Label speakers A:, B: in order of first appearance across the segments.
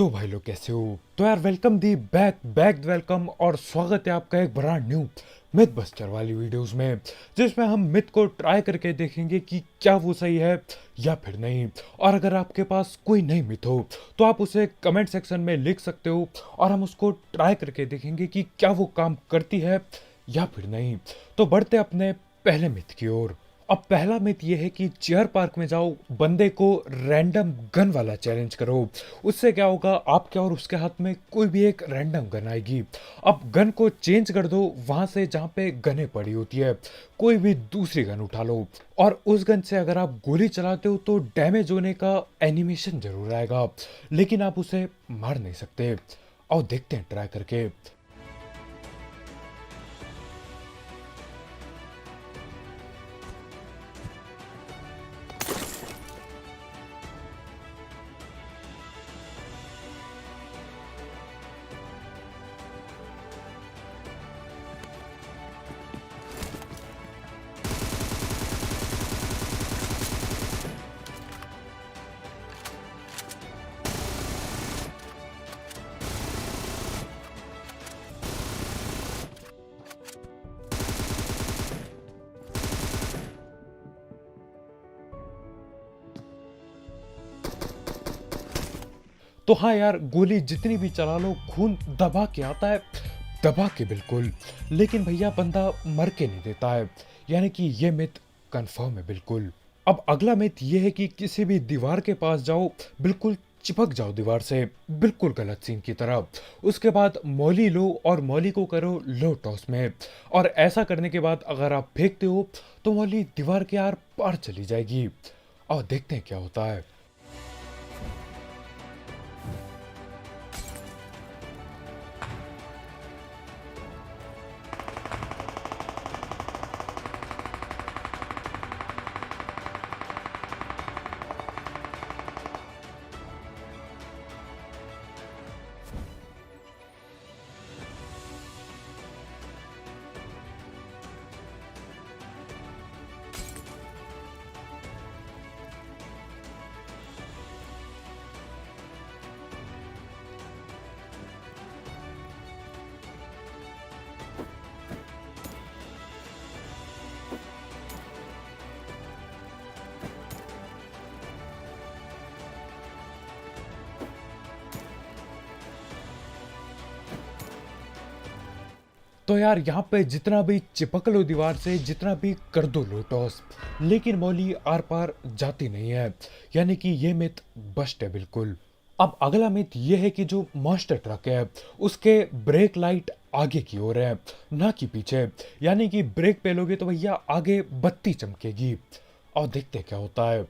A: तो भाई लोग कैसे हो। तो यार वेलकम दी बैक बैक वेलकम और स्वागत है आपका एक ब्रांड न्यू मिथ बस्टर वाली वीडियोस में, जिसमें हम मिथ को ट्राई करके देखेंगे कि क्या वो सही है या फिर नहीं। और अगर आपके पास कोई नई मिथ हो तो आप उसे कमेंट सेक्शन में लिख सकते हो और हम उसको ट्राई करके देखेंगे कि क्या वो काम करती है या फिर नहीं। तो बढ़ते अपने पहले मिथ की ओर। अब पहला मिथ ये है कि चेयर पार्क में जाओ, बंदे को रैंडम गन वाला चैलेंज करो। उससे क्या होगा, आपके और उसके हाथ में कोई भी एक रैंडम गन आएगी। अब गन को चेंज कर दो, वहां से जहाँ पे गनें पड़ी होती है कोई भी दूसरी गन उठा लो और उस गन से अगर आप गोली चलाते हो तो डैमेज होने का एनिमेशन जरूर आएगा, लेकिन आप उसे मार नहीं सकते। और देखते हैं ट्राई करके। तो हाँ यार, गोली जितनी भी चला लो खून दबा के आता है, दबा के बिल्कुल। लेकिन भैया बंदा मर के नहीं देता है, यानी कि ये मिथ कंफर्म है बिल्कुल। अब अगला मिथ ये है कि किसी भी दीवार के पास जाओ, बिल्कुल चिपक जाओ दीवार से, बिल्कुल गलत सीन की तरह। उसके बाद मौली लो और मौली को करो लो टॉस में, और ऐसा करने के बाद अगर आप फेंकते हो तो मौली दीवार के आर पार चली जाएगी। और देखते हैं क्या होता है। तो यार यहाँ पे जितना भी चिपक लो दीवार से, जितना भी कर दो लोटॉस, लेकिन मौली आर पार जाती नहीं है, यानी कि ये मिथ बस्ट है बिल्कुल। अब अगला मिथ ये है कि जो मॉन्स्टर ट्रक है उसके ब्रेक लाइट आगे की ओर है, ना कि पीछे, यानी कि ब्रेक पे लोगे तो भैया आगे बत्ती चमकेगी। और देखते हैं क्या होता है।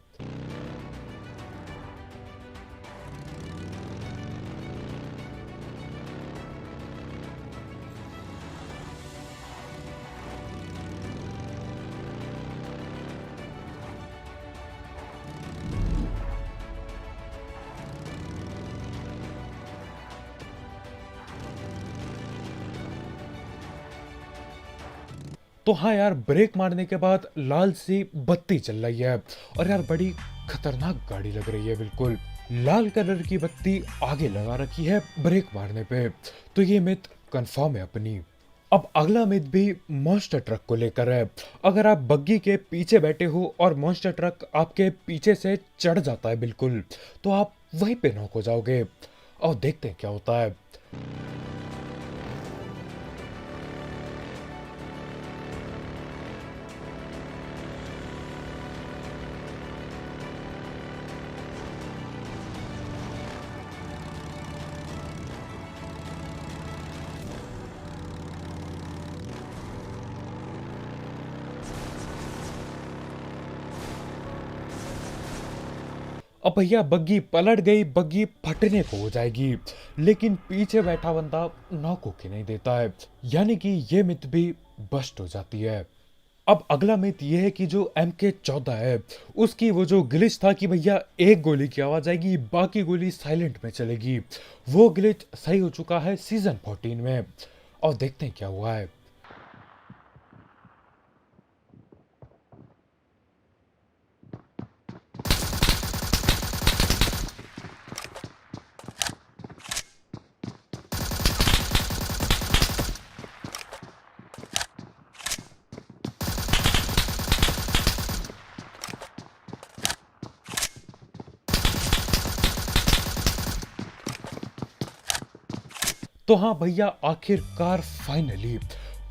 A: तो हाँ यार, ब्रेक मारने के बाद लाल सी बत्ती चल रही है, और यार बड़ी खतरनाक गाड़ी लग रही है बिल्कुल। लाल कलर की बत्ती आगे लगा रखी है ब्रेक मारने पे, तो ये मिथ कंफर्म है अपनी। अब अगला मिथ भी मॉन्स्टर ट्रक को लेकर है। अगर आप बग्गी के पीछे बैठे हो और मॉन्स्टर ट्रक आपके पीछे से चढ़ जाता है बिल्कुल, तो आप वहीं पे नॉक हो जाओगे। और देखते हैं क्या होता है। अब भैया बग्गी पलट गई, बग्गी फटने को हो जाएगी, लेकिन पीछे बैठा बंदा नॉक होके नहीं देता है, यानी कि ये मिथ भी बस्ट हो जाती है। अब अगला मिथ ये है कि जो MK14 है उसकी वो जो ग्लिच था कि भैया एक गोली की आवाज आएगी बाकी गोली साइलेंट में चलेगी, वो ग्लिच सही हो चुका है सीजन 14 में। और देखते हैं क्या हुआ है। तो हाँ भैया, आखिरकार फाइनली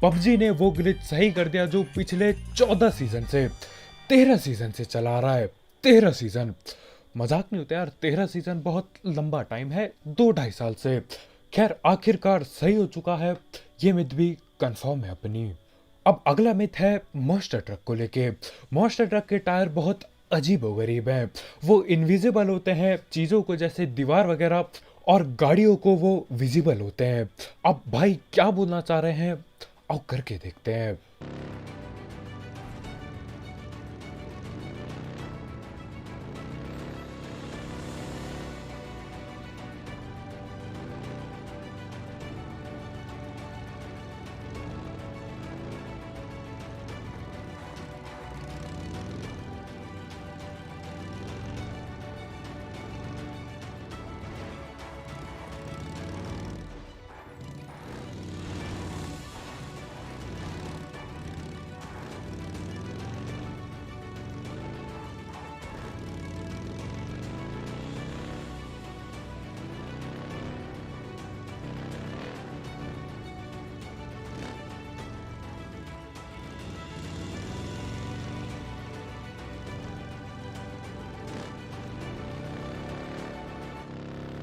A: पबजी ने वो ग्लिच सही कर दिया जो पिछले 14 सीजन से 13 सीजन से चला आ रहा है। 13 सीजन, मजाक नहीं होता यार, 13 सीजन बहुत लंबा टाइम है, 2-2.5 साल से। खैर आखिरकार सही हो चुका है, ये मिथ भी कंफर्म है अपनी। अब अगला मिथ है मॉन्स्टर ट्रक को लेके। मॉन्स्टर ट्रक के टायर बहुत अजीब व गरीब हैं। वो इनविजिबल होते हैं चीज़ों को, जैसे दीवार वगैरह, और गाड़ियों को वो विजिबल होते हैं। अब भाई क्या बोलना चाह रहे हैं, आओ करके देखते हैं।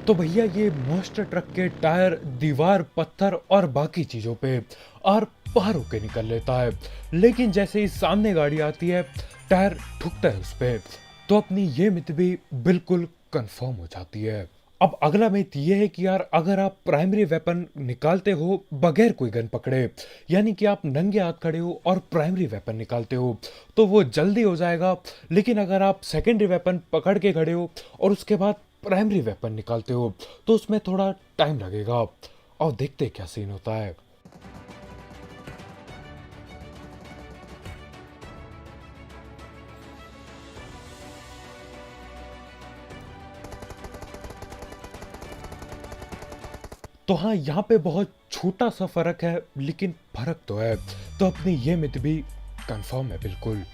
A: तो भैया ये मॉन्स्टर ट्रक के टायर दीवार, पत्थर और बाकी चीजों पे आर पार होके निकल लेता है, लेकिन जैसे ही सामने गाड़ी आती है टायर ठुकता है उस पे। तो अपनी ये मिथ भी बिल्कुल कंफर्म हो जाती है। अब अगला मिथ ये है कि यार अगर आप प्राइमरी वेपन निकालते हो बगैर कोई गन पकड़े, यानी कि आप नंगे हाथ खड़े हो और प्राइमरी वेपन निकालते हो, तो वो जल्दी हो जाएगा। लेकिन अगर आप सेकेंडरी वेपन पकड़ के खड़े हो और उसके बाद प्राइमरी वेपन निकालते हो, तो उसमें थोड़ा टाइम लगेगा। और देखते क्या सीन होता है। तो हाँ, यहाँ पे बहुत छोटा सा फर्क है, लेकिन फर्क तो है। तो अपनी ये मिथ भी कंफर्म है बिल्कुल।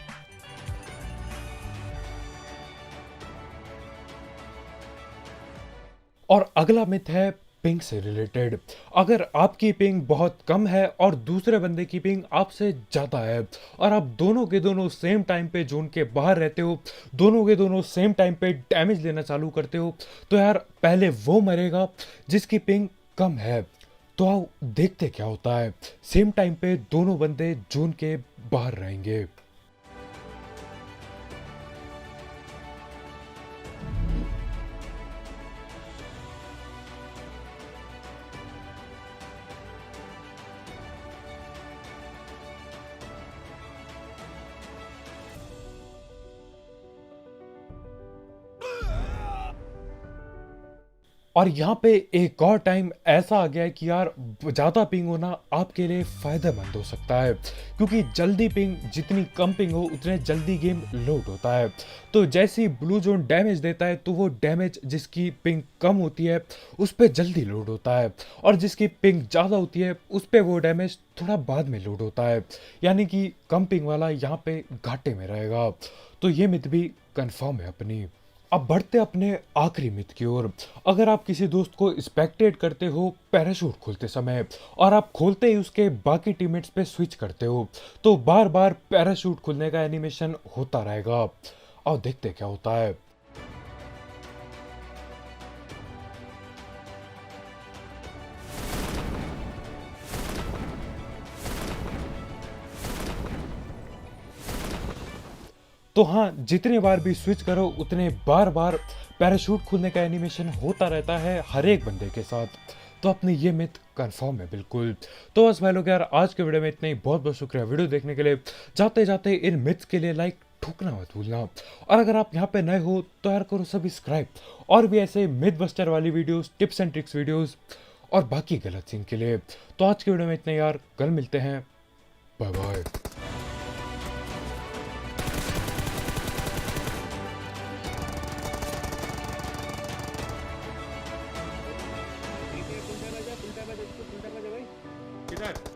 A: और अगला मिथ है पिंग से रिलेटेड। अगर आपकी पिंग बहुत कम है और दूसरे बंदे की पिंग आपसे ज़्यादा है, और आप दोनों के दोनों सेम टाइम पे जोन के बाहर रहते हो, दोनों के दोनों सेम टाइम पे डैमेज लेना चालू करते हो, तो यार पहले वो मरेगा जिसकी पिंग कम है। तो आओ देखते क्या होता है। सेम टाइम पे दोनों बंदे जोन के बाहर रहेंगे। और यहाँ पे एक और टाइम ऐसा आ गया है कि यार ज़्यादा पिंग होना आपके लिए फ़ायदेमंद हो सकता है, क्योंकि जल्दी पिंग, जितनी कम पिंग हो उतने जल्दी गेम लोड होता है। तो जैसे ही ब्लू जोन डैमेज देता है, तो वो डैमेज जिसकी पिंग कम होती है उस पर जल्दी लोड होता है, और जिसकी पिंग ज़्यादा होती है उस पर वो डैमेज थोड़ा बाद में लोड होता है। यानी कि कम पिंग वाला यहाँ पे घाटे में रहेगा। तो ये मिथ भी कंफर्म है अपनी। अब बढ़ते अपने आखिरी मिथ की ओर। अगर आप किसी दोस्त को स्पेक्टेट करते हो पैराशूट खोलते समय, और आप खोलते ही उसके बाकी टीममेट्स पे स्विच करते हो, तो बार बार पैराशूट खुलने का एनिमेशन होता रहेगा। और देखते क्या होता है। तो हाँ, जितने बार भी स्विच करो उतने बार बार पैराशूट खुलने का एनिमेशन होता रहता है हर एक बंदे के साथ। तो अपने ये मिथ कंफर्म है बिल्कुल। तो बस भाई लोग यार, आज के वीडियो में इतना ही। बहुत बहुत शुक्रिया वीडियो देखने के लिए। जाते जाते इन मिथ्स के लिए लाइक ठोकना मत भूलना, और अगर आप यहाँ पे नए हो तो यार करो सब्सक्राइब। और भी ऐसे मिथ बस्टर वाली videos, tips and tricks videos और बाकी गलत सीन के लिए। तो आज के वीडियो में इतना ही यार, कल मिलते हैं, बाय बाय।
B: ठीक है, कुंटा बजा भाई, किधर?